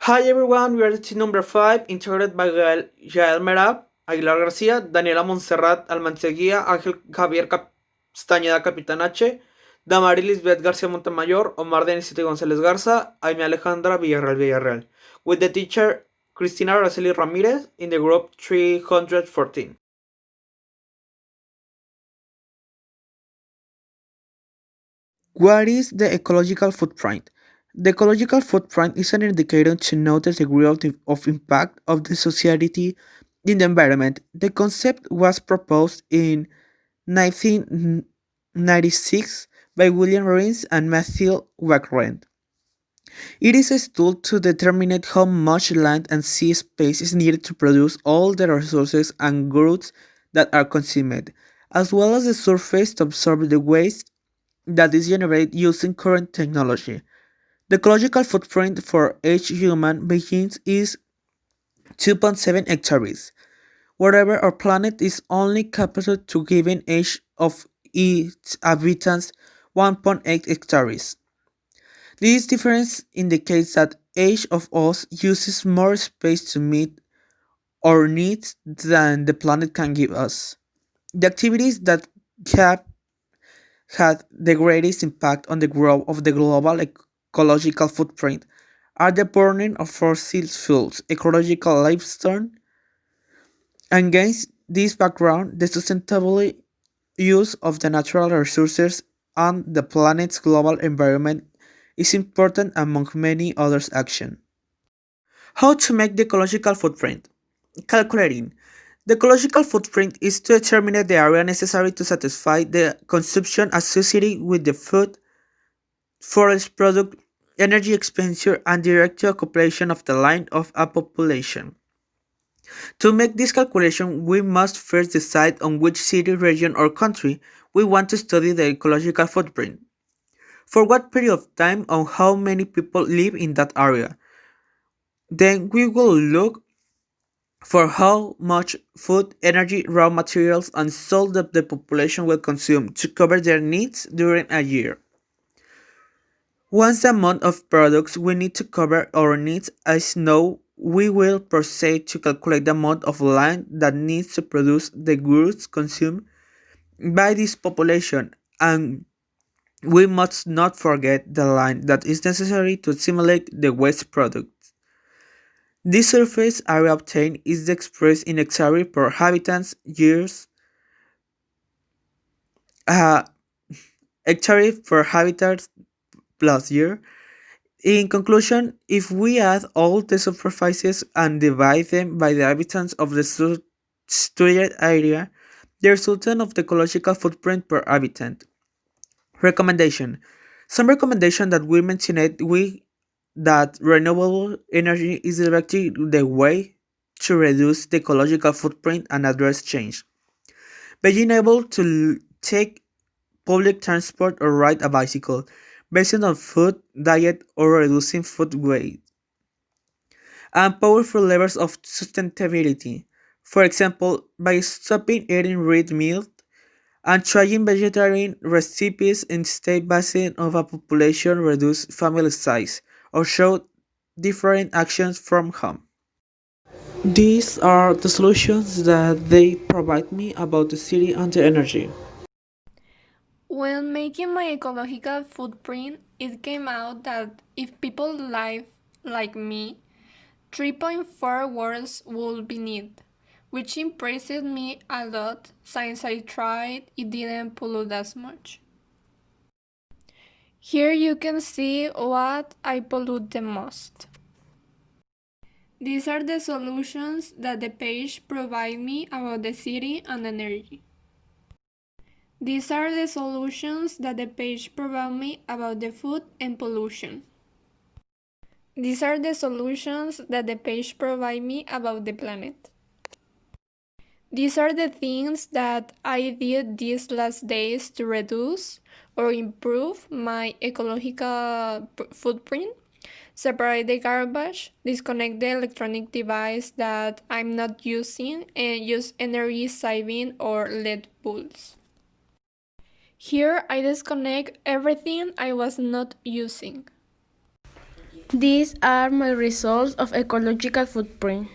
Hi everyone, we are the team number 5, integrated by Yael Merab, Aguilar García, Daniela Montserrat Almanceguía, Ángel Javier Castañeda Capitán H, Damari Lisbeth García Montemayor, Omar Denis González Garza, Aime Alejandra Villarreal. With the teacher Cristina Araceli Ramirez in the group 314. What is the ecological footprint? The ecological footprint is an indicator to know the degree of impact of the society in the environment. The concept was proposed in 1996 by William Rains and Matthew Wackren. It is a tool to determine how much land and sea space is needed to produce all the resources and goods that are consumed, as well as the surface to absorb the waste that is generated using current technology. The ecological footprint for each human being is 2.7 hectares. Wherever our planet is only capable to given age of its inhabitants 1.8 hectares. This difference indicates that each of us uses more space to meet our needs than the planet can give us. The activities that have had the greatest impact on the growth of the global ecological footprint are the burning of fossil fuels, ecological lifestyle. Against this background, the sustainable use of the natural resources and the planet's global environment is important among many other actions. How to make the ecological footprint? Calculating. The ecological footprint is to determine the area necessary to satisfy the consumption associated with the food, forest product, energy expenditure, and direct occupation of the land of a population. To make this calculation, we must first decide on which city, region, or country we want to study the ecological footprint, for what period of time, and how many people live in that area. Then we will look for how much food, energy, raw materials, and salt that the population will consume to cover their needs during a year. Once the amount of products we need to cover our needs is known, we will proceed to calculate the amount of land that needs to produce the goods consumed by this population, and we must not forget the land that is necessary to assimilate the waste products. This surface area obtained is expressed in hectares per habitant years, uh, hectares per habitat plus year. In conclusion, if we add all the superficies and divide them by the inhabitants of the studied area, the resultant of the ecological footprint per habitant. Recommendation. Some recommendation that we mentioned that renewable energy is directly the way to reduce the ecological footprint and address change. Being able to take public transport or ride a bicycle based on food, diet, or reducing food waste, and powerful levers of sustainability. For example, by stopping eating red meat and trying vegetarian recipes instead based on a population reduce family size or show different actions from home. These are the solutions that they provide me about the city and the energy. When making my ecological footprint, it came out that if people live like me, 3.4 worlds would be needed, which impressed me a lot since I tried it didn't pollute as much. Here you can see what I pollute the most. These are the solutions that the page provides me about the city and energy. These are the solutions that the page provides me about the food and pollution. These are the solutions that the page provides me about the planet. These are the things that I did these last days to reduce or improve my ecological footprint. Separate the garbage, disconnect the electronic device that I'm not using, and use energy saving or LED bulbs. Here I disconnect everything I was not using. These are my results of ecological footprint.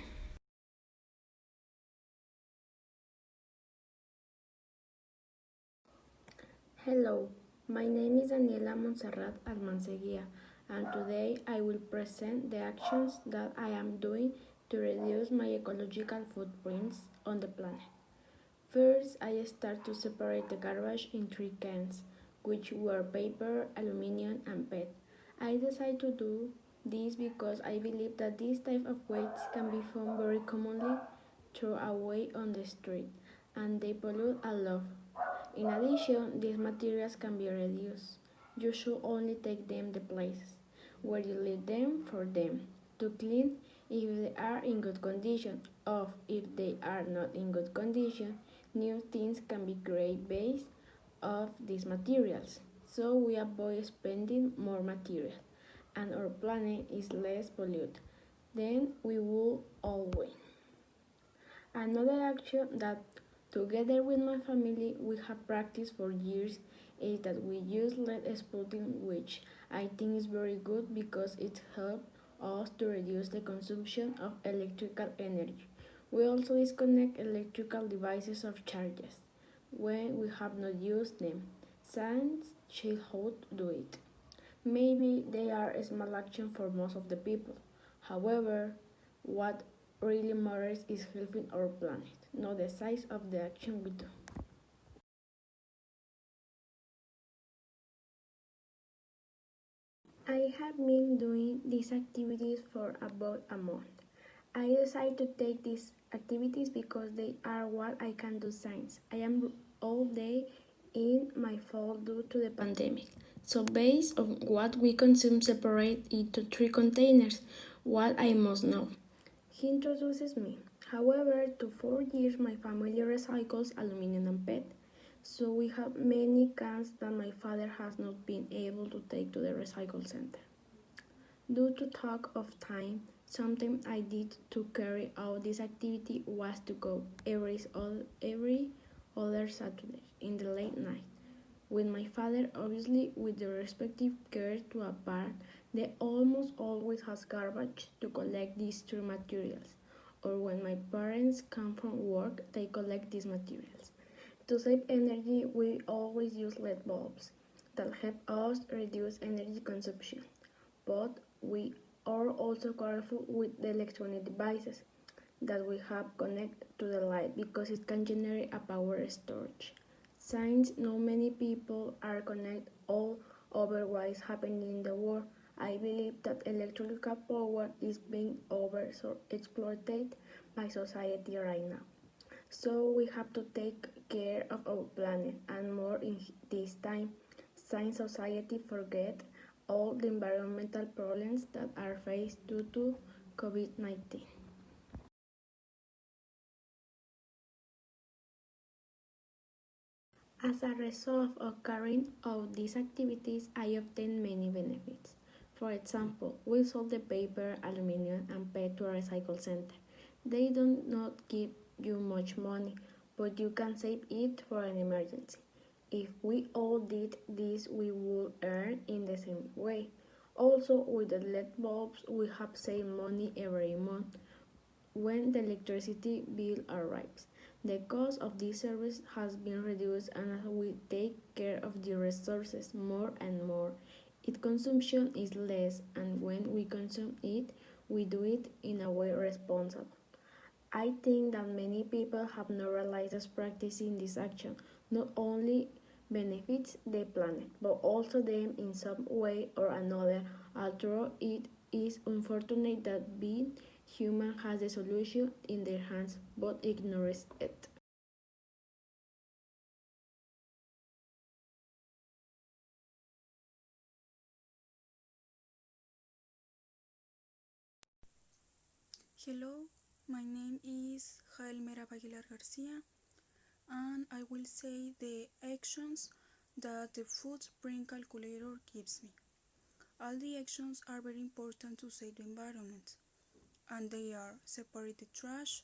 Hello, my name is Daniela Montserrat Almanseguia, and today I will present the actions that I am doing to reduce my ecological footprints on the planet. First, I start to separate the garbage in three cans, which were paper, aluminum, and PET. I decided to do this because I believe that this type of waste can be found very commonly thrown away on the street, and they pollute a lot. In addition, these materials can be reduced. You should only take them to places where you leave them for them to clean if they are in good condition, or if they are not in good condition, new things can be created based of these materials. So we avoid spending more material and our planet is less polluted. Then we will all win. Another action that, together with my family, we have practiced for years is that we use LED spotting, which I think is very good because it helps us to reduce the consumption of electrical energy. We also disconnect electrical devices of charges when we have not used them, since childhood do it. Maybe they are a small action for most of the people. However, what really matters is helping our planet, not the size of the action we do. I have been doing these activities for about a month. I decided to take these activities because they are what I can do since I am all day in my fall due to the pandemic. So based on what we consume separate into three containers, what I must know. He introduces me. However, to 4 years my family recycles aluminum and PET. So we have many cans that my father has not been able to take to the recycle center. Due to lack of time, something I did to carry out this activity was to go every other Saturday in the late night. With my father, obviously with the respective care to a park, they almost always has garbage to collect these three materials. Or when my parents come from work, they collect these materials. To save energy, we always use LED bulbs that help us reduce energy consumption. But we are also careful with the electronic devices that we have connected to the light because it can generate a power storage. Since not many people are connected all over what is happening in the world, I believe that electrical power is being over exploited by society right now. So we have to take care of our planet and more in this time. Science society forget all the environmental problems that are faced due to COVID-19. As a result of carrying out these activities, I obtain many benefits. For example, we sold the paper, aluminum, and PET to a recycle center. They do not give you much money, but you can save it for an emergency. If we all did this, we would earn in the same way. Also, with the LED bulbs, we have saved money every month when the electricity bill arrives. The cost of this service has been reduced and as we take care of the resources more and more, its consumption is less and when we consume it, we do it in a way responsible. I think that many people have not realized that practicing this action not only benefits the planet, but also them in some way or another, although it is unfortunate that being human has the solution in their hands but ignores it. Hello, my name is Jaelmera Aguilar Garcia, and I will say the actions that the footprint calculator gives me. All the actions are very important to save the environment, and they are separate the trash,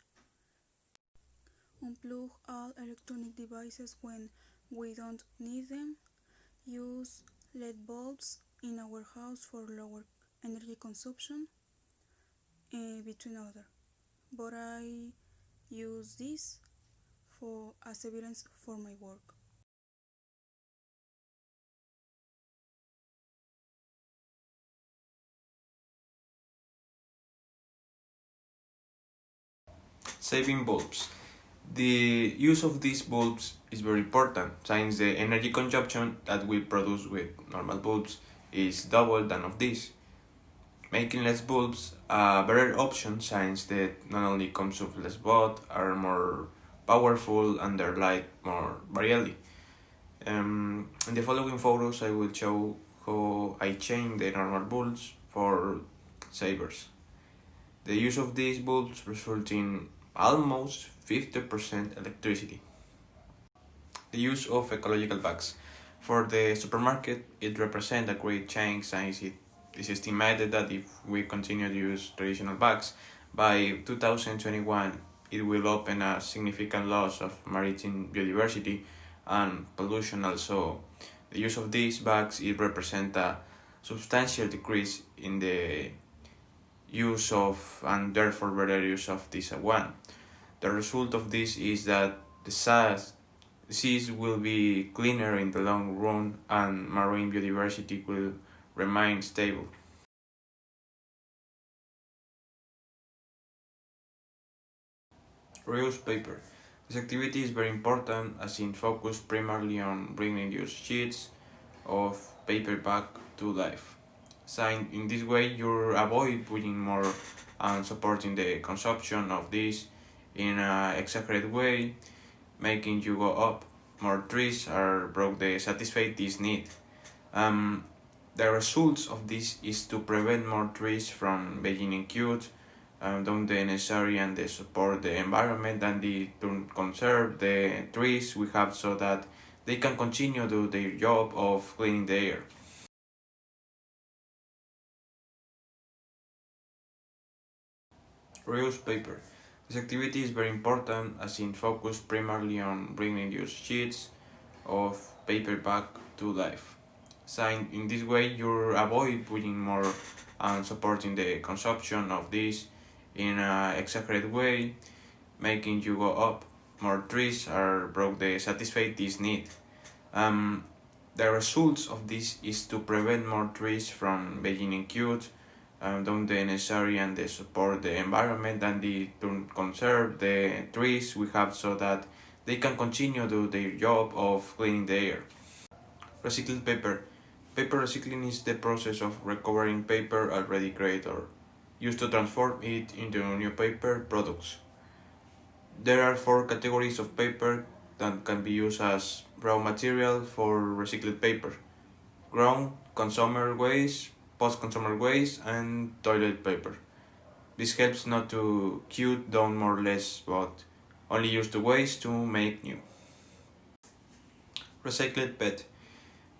unplug all electronic devices when we don't need them, use LED bulbs in our house for lower energy consumption between other. But I use this for as evidence for my work. Saving bulbs. The use of these bulbs is very important since the energy consumption that we produce with normal bulbs is double than of this. Making less bulbs a better option since they not only consume less but are more powerful and their light more variably. In the following photos I will show how I change the normal bulbs for savers. The use of these bulbs results in almost 50% electricity. The use of ecological bags. For the supermarket, it represents a great change since it is estimated that if we continue to use traditional bags, by 2021 it will open a significant loss of maritime biodiversity and pollution also. The use of these bags it represents a substantial decrease in the use of and therefore better use of this one. The result of this is that the seas will be cleaner in the long run and marine biodiversity will remain stable. Reuse paper. This activity is very important as it focuses primarily on bringing used sheets of paper back to life. Signed in this way, you avoid putting more and supporting the consumption of this in an exaggerated way, making you go up. More trees are brought to satisfy this need. Um, the results of this is to prevent more trees from being killed, don't the necessary and they support the environment and to conserve the trees we have so that they can continue to do their job of cleaning the air. Reuse paper. This activity is very important as it focuses primarily on bringing used sheets of paper back to life. Signed in this way, you avoid putting more and supporting the consumption of this in an exaggerated way, making you go up. More trees are brought to satisfy this need. Um, the results of this is to prevent more trees from being killed, don't the necessary and they support the environment and to conserve the trees we have so that they can continue to do their job of cleaning the air. Recycled paper. Paper recycling is the process of recovering paper already created or used to transform it into new paper products. There are four categories of paper that can be used as raw material for recycled paper: ground, consumer waste, post-consumer waste, and toilet paper. This helps not to cut down more or less, but only use the waste to make new. Recycled PET.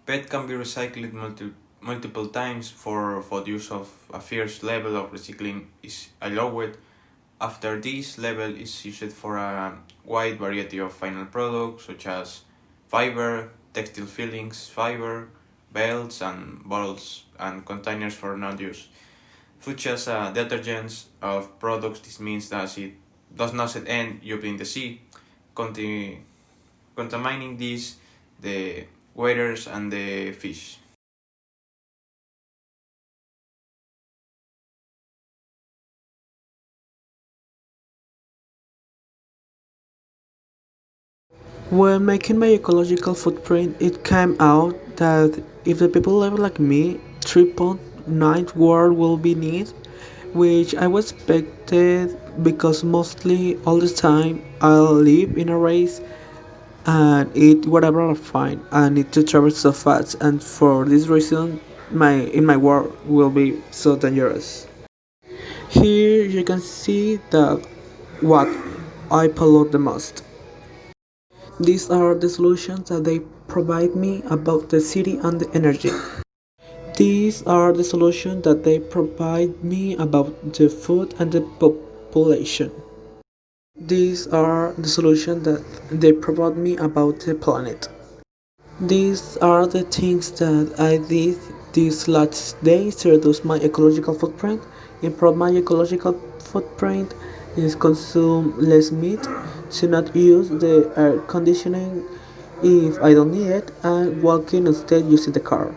PET can be recycled multiple times for the use of a first level of recycling is allowed. After this level is used for a wide variety of final products such as fiber, textile fillings, fiber, belts and bottles and containers for non-use. Such as detergents of products, this means that it does not end up in the sea, contaminating these the waters and the fish. When making my ecological footprint, it came out that if the people live like me, 3.9 world will be need, which I was expected because mostly all the time I live in a race and eat whatever I find and need to travel so fast, and for this reason my world will be so dangerous. Here you can see that what I pollute the most. These are the solutions that they provide me about the city and the energy. These are the solutions that they provide me about the food and the population. These are the solutions that they provide me about the planet. These are the things that I did These last days to reduce my ecological footprint, improve my ecological footprint is consume less meat, to not use the air conditioning if I don't need it, and walking instead using the car.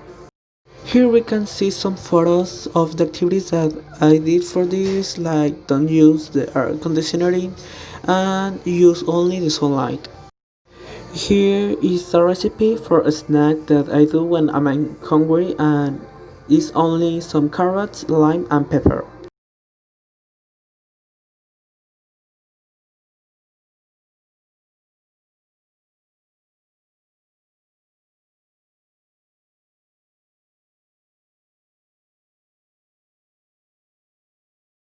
Here we can see some photos of the activities that I did for this, like don't use the air conditioning and use only the sunlight. Here is a recipe for a snack that I do when I'm hungry, and it's only some carrots, lime and pepper.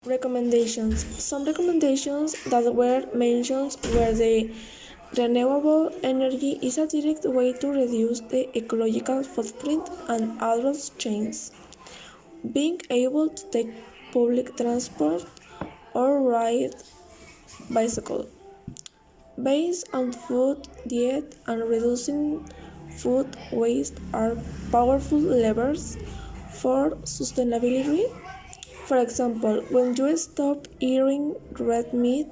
Recommendations. Some recommendations that were mentioned were the renewable energy is a direct way to reduce the ecological footprint and adverse changes. Being able to take public transport or ride bicycle. Based on food, diet, and reducing food waste are powerful levers for sustainability. For example, when you stop eating red meat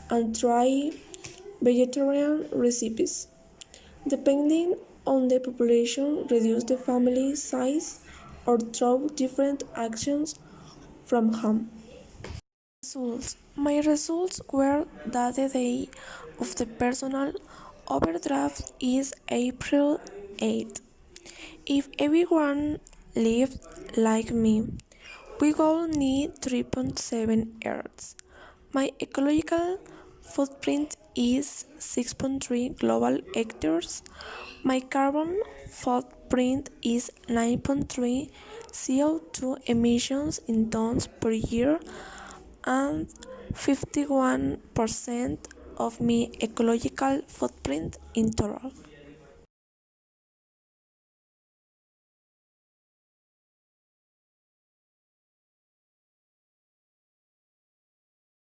and try vegetarian recipes, depending on the population, reduce the family size or through different actions from home. Results. My results were that the day of the personal overdraft is April 8th. If everyone lived like me, we will need 3.7 Earths. My ecological footprint is 6.3 global hectares. My carbon footprint is 9.3 CO2 emissions in tons per year, and 51% of my ecological footprint in total.